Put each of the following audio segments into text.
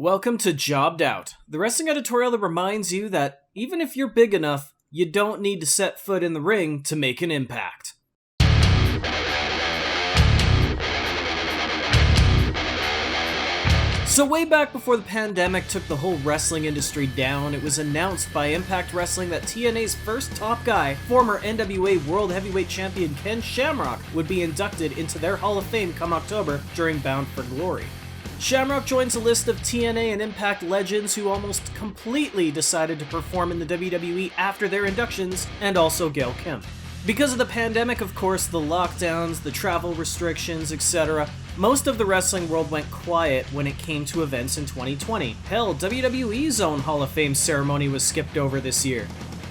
Welcome to Jobbed Out, the wrestling editorial that reminds you that even if you're big enough, you don't need to set foot in the ring to make an impact. So way back before the pandemic took the whole wrestling industry down, it was announced by Impact Wrestling that TNA's first top guy, former NWA World Heavyweight Champion Ken Shamrock, would be inducted into their Hall of Fame come October during Bound for Glory. Shamrock joins a list of TNA and Impact legends who almost completely decided to perform in the WWE after their inductions, and also Gail Kim. Because of the pandemic, of course, the lockdowns, the travel restrictions, etc., most of the wrestling world went quiet when it came to events in 2020. Hell, WWE's own Hall of Fame ceremony was skipped over this year.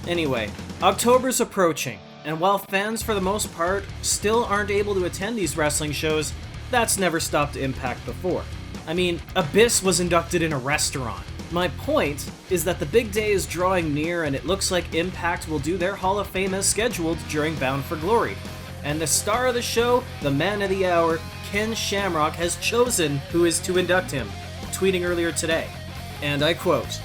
Anyway, October's approaching, and while fans for the most part still aren't able to attend these wrestling shows, that's never stopped Impact before. I mean, Abyss was inducted in a restaurant. My point is that the big day is drawing near and it looks like Impact will do their Hall of Fame as scheduled during Bound for Glory. And the star of the show, the man of the hour, Ken Shamrock, has chosen who is to induct him, tweeting earlier today. And I quote,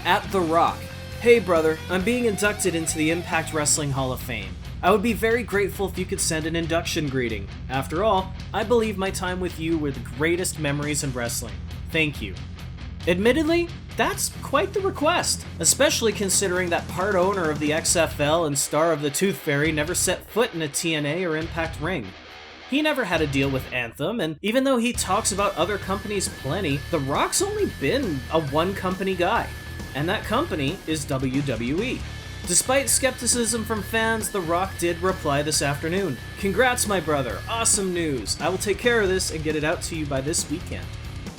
"At The Rock, hey brother, I'm being inducted into the Impact Wrestling Hall of Fame. I would be very grateful if you could send an induction greeting. After all, I believe my time with you were the greatest memories in wrestling. Thank you." Admittedly, that's quite the request, especially considering that part owner of the XFL and star of the Tooth Fairy never set foot in a TNA or Impact ring. He never had a deal with Anthem, and even though he talks about other companies plenty, The Rock's only been a one-company guy, and that company is WWE. Despite skepticism from fans, The Rock did reply this afternoon. "Congrats, my brother. Awesome news. I will take care of this and get it out to you by this weekend."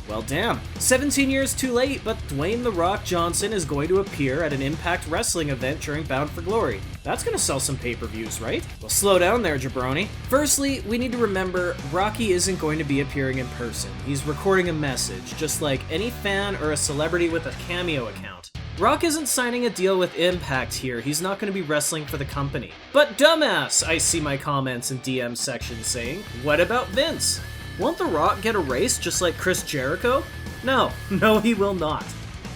Well, damn. 17 years too late, but Dwayne "The Rock" Johnson is going to appear at an Impact Wrestling event during Bound for Glory. That's gonna sell some pay-per-views, right? Well, slow down there, jabroni. Firstly, we need to remember Rocky isn't going to be appearing in person. He's recording a message, just like any fan or a celebrity with a Cameo account. Rock isn't signing a deal with Impact here, he's not going to be wrestling for the company. But dumbass, I see my comments in DM section saying, what about Vince? Won't The Rock get erased just like Chris Jericho? No, he will not.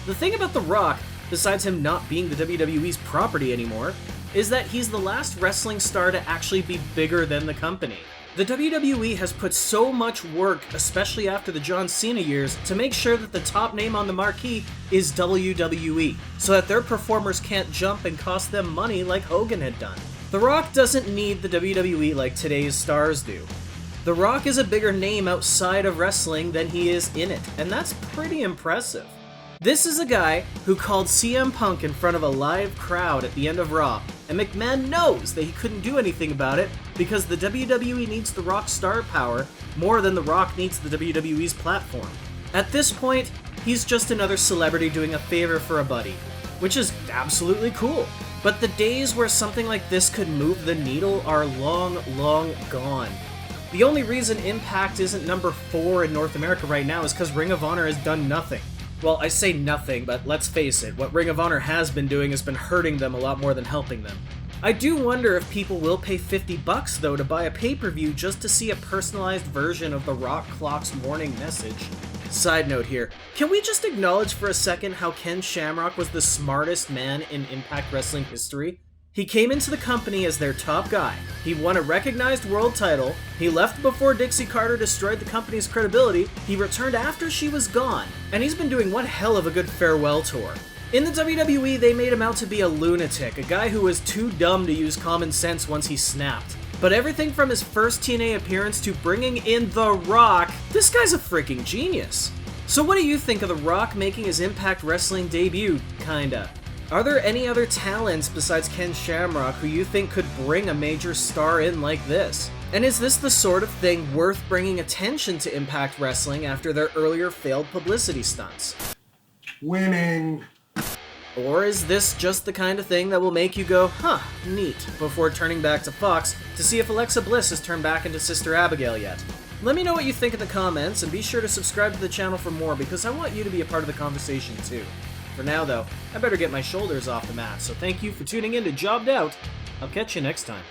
The thing about The Rock, besides him not being the WWE's property anymore, is that he's the last wrestling star to actually be bigger than the company. The WWE has put so much work, especially after the John Cena years, to make sure that the top name on the marquee is WWE, so that their performers can't jump and cost them money like Hogan had done. The Rock doesn't need the WWE like today's stars do. The Rock is a bigger name outside of wrestling than he is in it, and that's pretty impressive. This is a guy who called CM Punk in front of a live crowd at the end of Raw, and McMahon knows that he couldn't do anything about it because the WWE needs The Rock's star power more than The Rock needs the WWE's platform. At this point, he's just another celebrity doing a favor for a buddy, which is absolutely cool. But the days where something like this could move the needle are long, long gone. The only reason Impact isn't number 4 in North America right now is because Ring of Honor has done nothing. Well, I say nothing, but let's face it, what Ring of Honor has been doing has been hurting them a lot more than helping them. I do wonder if people will pay $50 though to buy a pay-per-view just to see a personalized version of The Rock Clock's warning message. Side note here, can we just acknowledge for a second how Ken Shamrock was the smartest man in Impact Wrestling history? He came into the company as their top guy. He won a recognized world title. He left before Dixie Carter destroyed the company's credibility. He returned after she was gone. And he's been doing one hell of a good farewell tour. In the WWE, they made him out to be a lunatic, a guy who was too dumb to use common sense once he snapped. But everything from his first TNA appearance to bringing in The Rock, this guy's a freaking genius. So what do you think of The Rock making his Impact Wrestling debut, kinda? Are there any other talents besides Ken Shamrock who you think could bring a major star in like this? And is this the sort of thing worth bringing attention to Impact Wrestling after their earlier failed publicity stunts? Winning. Or is this just the kind of thing that will make you go, huh, neat, before turning back to Fox to see if Alexa Bliss has turned back into Sister Abigail yet? Let me know what you think in the comments, and be sure to subscribe to the channel for more, because I want you to be a part of the conversation too. For now, though, I better get my shoulders off the mat, so thank you for tuning in to Jobbed Out. I'll catch you next time.